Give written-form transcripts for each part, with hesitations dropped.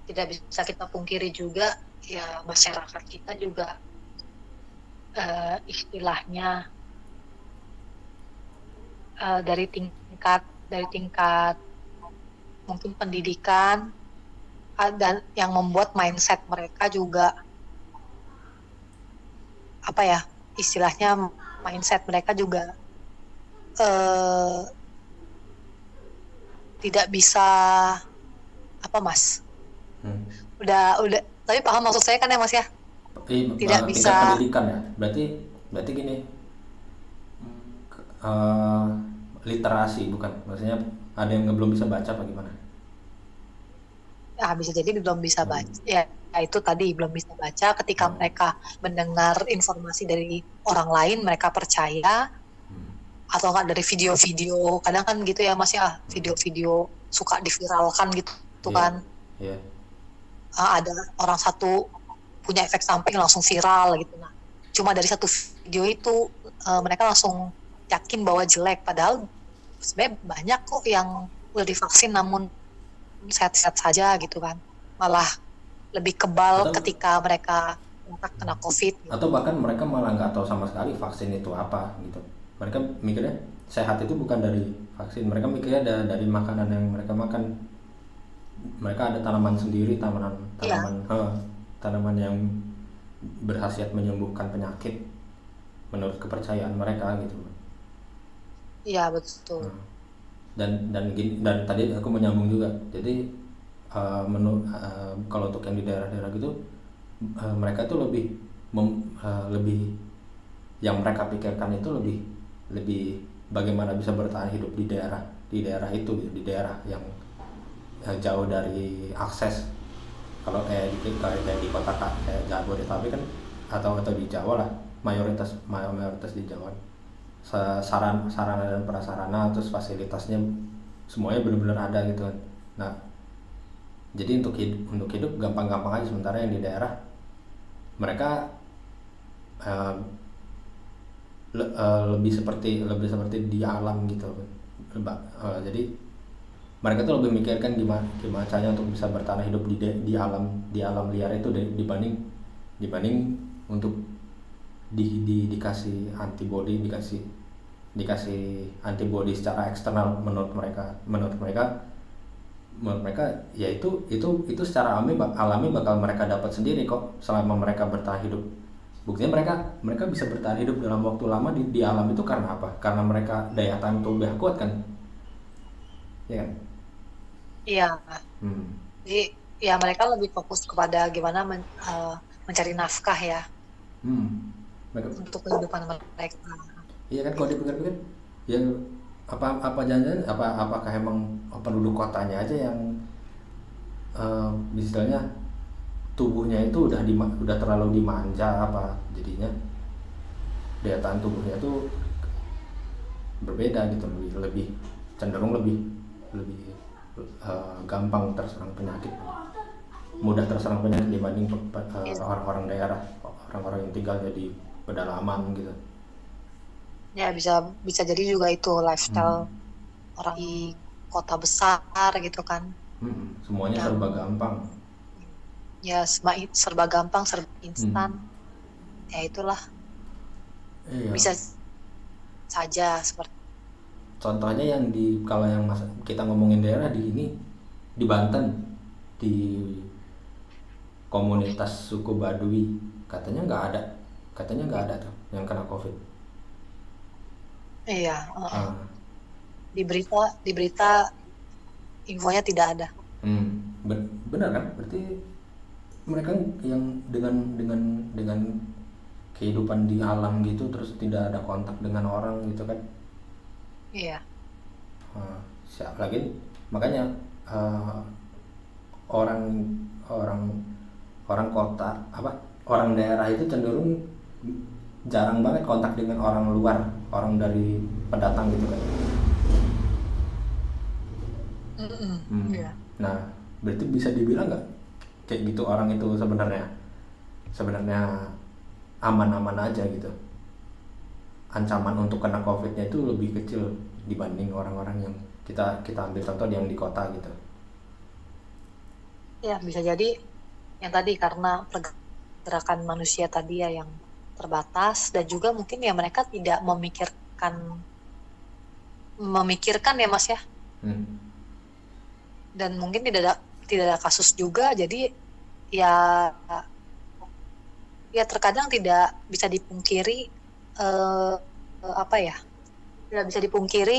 tidak bisa kita pungkiri juga ya, masyarakat kita juga istilahnya dari tingkat mungkin pendidikan, dan yang membuat mindset mereka juga apa ya, istilahnya mindset mereka juga eh, tidak bisa apa Mas, Hmm. udah tapi paham maksud saya kan ya Mas ya, tidak Tingkat bisa. pendidikan ya. Berarti berarti gini, eh, literasi bukan? Maksudnya ada yang belum bisa baca apa gimana? Bisa jadi belum bisa Hmm. baca ya, itu tadi belum bisa baca. Ketika Oh. mereka mendengar informasi dari orang lain mereka percaya, atau nggak dari video-video, kadang kan gitu ya Mas ya, video-video suka diviralkan gitu tuh Iya. kan. Iya. Ada orang satu punya efek samping langsung viral gitu. Nah, cuma dari satu video itu mereka langsung yakin bahwa jelek, padahal sebenarnya banyak kok yang udah divaksin namun sehat-sehat saja gitu kan, malah lebih kebal Atau ketika mereka kena COVID gitu. atau bahkan mereka malah nggak tahu sama sekali vaksin itu apa gitu. Mereka mikirnya sehat itu bukan dari vaksin, mereka mikirnya dari makanan yang mereka makan. Mereka ada tanaman sendiri, tanaman Iya, tanaman tanaman yang berkhasiat menyembuhkan penyakit menurut kepercayaan mereka gitu. iya betul. Nah, dan tadi aku menyambung juga. Jadi kalau untuk yang di daerah-daerah gitu, mereka tuh lebih yang mereka pikirkan itu lebih lebih bagaimana bisa bertahan hidup di daerah itu gitu, di daerah yang jauh dari akses. Kalau kayak di kota kayak Jabodetabek kan, atau di Jawa lah, mayoritas di Jawa, sarana dan prasarana terus fasilitasnya semuanya benar-benar ada gitu kan. Nah, jadi untuk hidup gampang-gampang aja, sementara yang di daerah mereka eh, lebih seperti di alam gitu. Jadi mereka tuh lebih mikirkan gimana gimana caranya untuk bisa bertahan hidup di alam liar itu dibanding dibanding untuk dikasih antibody, dikasih antibody secara eksternal. Menurut mereka ya itu secara alami bakal mereka dapat sendiri kok selama mereka bertahan hidup. Buktinya mereka bisa bertahan hidup dalam waktu lama di alam itu karena apa? Karena mereka daya tahan tubuh kuat kan, ya kan? Iya, Hmm. jadi ya mereka lebih fokus kepada gimana mencari nafkah ya Hmm. Mereka, untuk kehidupan mereka. iya kan, kalau dipikir-pikir ya, apa jangan apakah emang penduduk kotanya aja yang misalnya tubuhnya itu udah terlalu dimanja, apa jadinya daya tahan tubuhnya tuh berbeda gitu, lebih cenderung lebih lebih gampang terserang penyakit, mudah terserang penyakit dibanding Iya. orang-orang daerah, orang-orang yang tinggalnya di pedalaman gitu. Ya bisa bisa jadi juga itu lifestyle Hmm. orang di kota besar gitu kan, Semuanya yang serba gampang. ya serba gampang, serba instan. Hmm. Ya itulah, Iya. bisa saja seperti. Contohnya kalau yang kita ngomongin daerah di Banten, di komunitas suku Baduy, katanya nggak ada tuh yang kena COVID. Iya, Ah. di berita infonya tidak ada. Benar kan? Berarti mereka yang dengan kehidupan di alam gitu, terus tidak ada kontak dengan orang gitu kan. Iya. Siapa lagi, makanya eh, orang orang orang kota, orang daerah itu cenderung jarang banget kontak dengan orang luar, orang dari pendatang gitu kan. Mm-mm. Hmm. Iya. Nah, berarti bisa dibilang nggak kayak gitu orang itu sebenarnya sebenarnya aman-aman aja gitu. Ancaman untuk kena COVID-nya itu lebih kecil dibanding orang-orang yang kita kita ambil contoh yang di kota gitu. Ya bisa jadi yang tadi karena pergerakan manusia tadi ya yang terbatas, dan juga mungkin ya mereka tidak memikirkan ya Mas ya, Hmm. dan mungkin tidak ada kasus juga, jadi ya ya terkadang tidak bisa dipungkiri, eh, apa ya, tidak bisa dipungkiri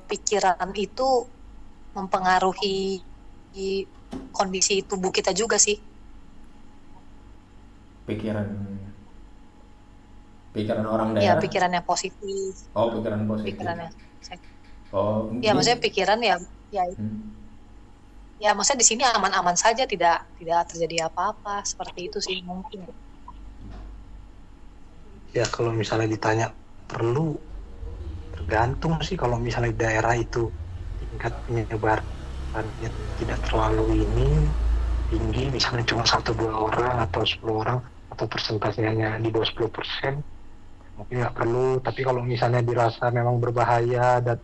pikiran itu mempengaruhi kondisi tubuh kita juga sih. Pikiran pikiran orang Ya daerah. pikiran yang positif, Oh, pikiran positif. pikiran yang Oh, ya dia. maksudnya pikiran ya, ya Hmm. ya maksudnya di sini aman-aman saja, tidak tidak terjadi apa-apa, seperti itu sih mungkin. Ya kalau misalnya ditanya perlu, tergantung sih. Kalau misalnya di daerah itu tingkat penyebarannya tidak terlalu tinggi, misalnya cuma 1-2 orang atau 10 orang, atau persentasenya di bawah 10%, mungkin nggak perlu. Tapi kalau misalnya dirasa memang berbahaya dan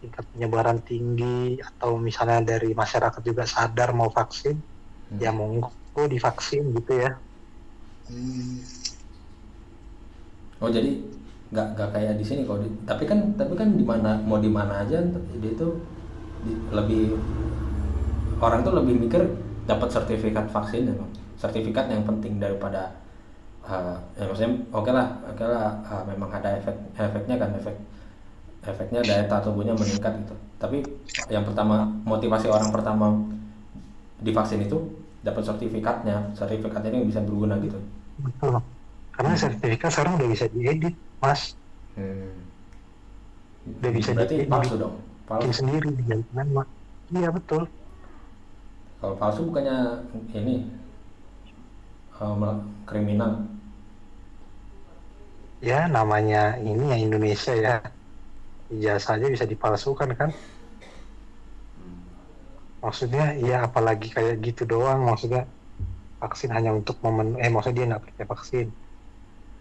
tingkat penyebaran tinggi, atau misalnya dari masyarakat juga sadar mau vaksin, ya monggo divaksin gitu ya. Oh, jadi nggak kayak di sini kalau tapi kan di mana mau di mana aja dia itu lebih orang tuh lebih mikir dapat sertifikat vaksin ya, Bang. Sertifikat yang penting daripada ya maksudnya oke lah, memang ada efeknya kan, efeknya daya tahan tubuhnya meningkat gitu. Tapi yang pertama, motivasi orang pertama divaksin itu dapat sertifikatnya ini bisa berguna gitu. Betul. Karena sertifikat sekarang udah bisa diedit, Mas. Hmm. Udah bisa Berarti palsu dong, dibikin palsu. sendiri, diganti nama. Iya betul. Kalau palsu bukannya ini kriminal. Ya namanya ini ya Indonesia ya. Ijazah aja bisa dipalsukan kan. Maksudnya ya apalagi kayak gitu doang. Maksudnya vaksin hanya untuk maksudnya dia nggak percaya vaksin.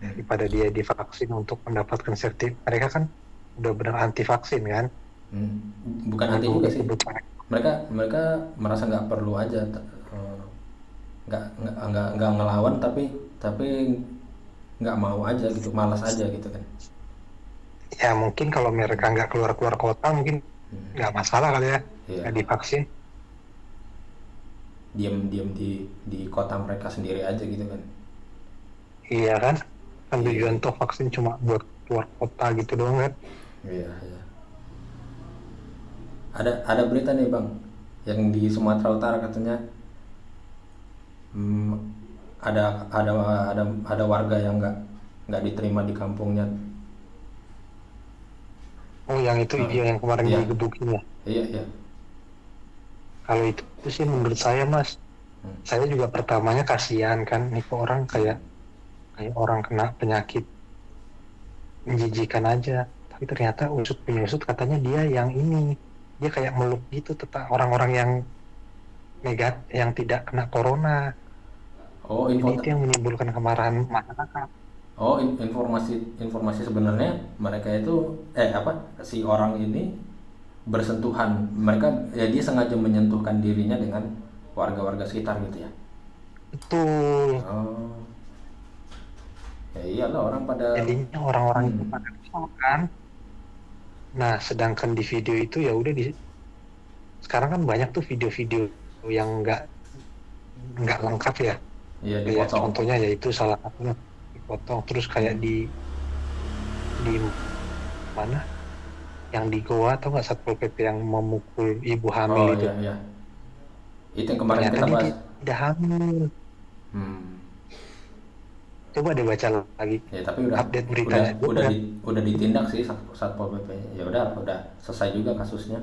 Daripada dia divaksin untuk mendapatkan sertifikat. Mereka kan udah benar anti vaksin kan. Bukan anti juga sih. Kebutuhan. Mereka merasa nggak perlu aja, nggak ngelawan, tapi nggak mau aja gitu, malas aja gitu kan. Ya mungkin kalau mereka nggak keluar kota mungkin nggak masalah kali ya. Iya. Nggak divaksin. Diam-diam di kota mereka sendiri aja gitu kan. Iya kan. Kan tujuan tuh vaksin cuma buat keluar kota gitu doang kan. Iya, iya. Ada berita nih Bang, yang di Sumatera Utara katanya ada warga yang nggak diterima di kampungnya. Oh yang itu yang kemarin Iya. digebukin ya. Iya, iya. Kalau itu sih menurut saya Mas, saya juga pertamanya kasihan kan, nih kok orang kayak orang kena penyakit menjijikan aja. Tapi ternyata penyusut katanya dia kayak meluk gitu tentang orang-orang yang yang tidak kena corona. Oh, Jadi itu yang menimbulkan kemarahan masyarakat. Oh, informasi sebenarnya mereka itu si orang ini bersentuhan, mereka ya dia sengaja menyentuhkan dirinya dengan warga-warga sekitar gitu ya. Betul. Oh, ya iyalah orang pada. Jadinya orang-orang itu pada kesal kan. Nah, sedangkan di video itu ya udah sekarang kan banyak tuh video-video yang nggak lengkap ya. Iya, Kayak dipotong. contohnya yaitu salah satunya dipotong terus kayak di mana? Yang di Goa atau nggak, Satpol PP yang memukul ibu hamil Oh itu. iya, iya. Itu yang kemarin Ternyata kita dia bahas. tidak hamil. Coba deh baca lagi. Ya tapi Update beritanya udah ditindak sih Satpol PP. Ya udah selesai juga kasusnya.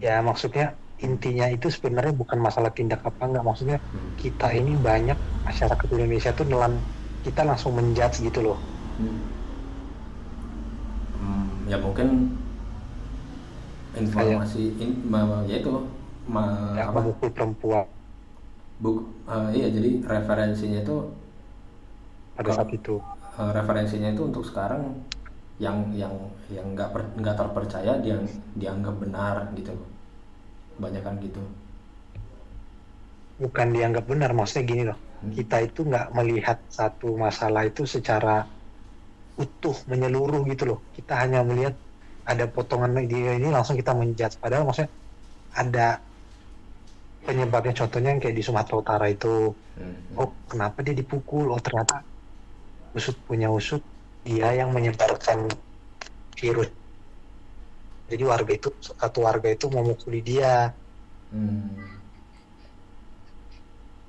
Ya maksudnya intinya itu sebenarnya bukan masalah tindak apa enggak, maksudnya kita ini banyak masyarakat Indonesia tuh kita langsung menjudge gitu loh. Ya mungkin informasi ya itu memukul perempuan iya, jadi referensinya itu pada saat itu. Referensinya itu untuk sekarang yang nggak terpercaya dia dianggap benar gitu, kebanyakan gitu. Bukan dianggap benar, maksudnya gini loh, kita itu nggak melihat satu masalah itu secara utuh menyeluruh gitu loh. Kita hanya melihat ada potongan dia ini langsung kita menjudge, padahal maksudnya ada penyebabnya. Contohnya yang kayak di Sumatera Utara itu, oh kenapa dia dipukul, oh ternyata usut punya usut dia yang menyebarkan virus, jadi satu warga itu memukuli dia.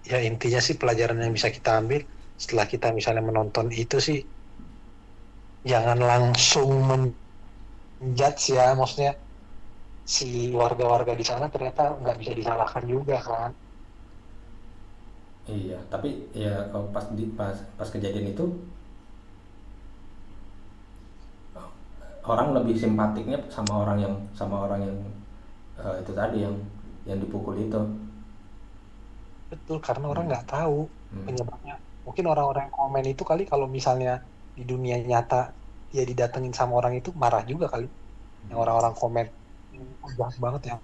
Ya intinya sih pelajaran yang bisa kita ambil setelah kita misalnya menonton itu sih, jangan langsung menjudge ya, maksudnya si warga-warga di sana ternyata nggak bisa disalahkan juga kan. Iya, tapi ya kalau pas kejadian itu orang lebih simpatiknya sama orang yang itu tadi yang dipukul itu. Betul, karena orang nggak tahu penyebabnya. Mungkin orang-orang yang komen itu kali kalau misalnya di dunia nyata dia didatengin sama orang itu marah juga kali. Yang orang-orang komen jahat banget ya.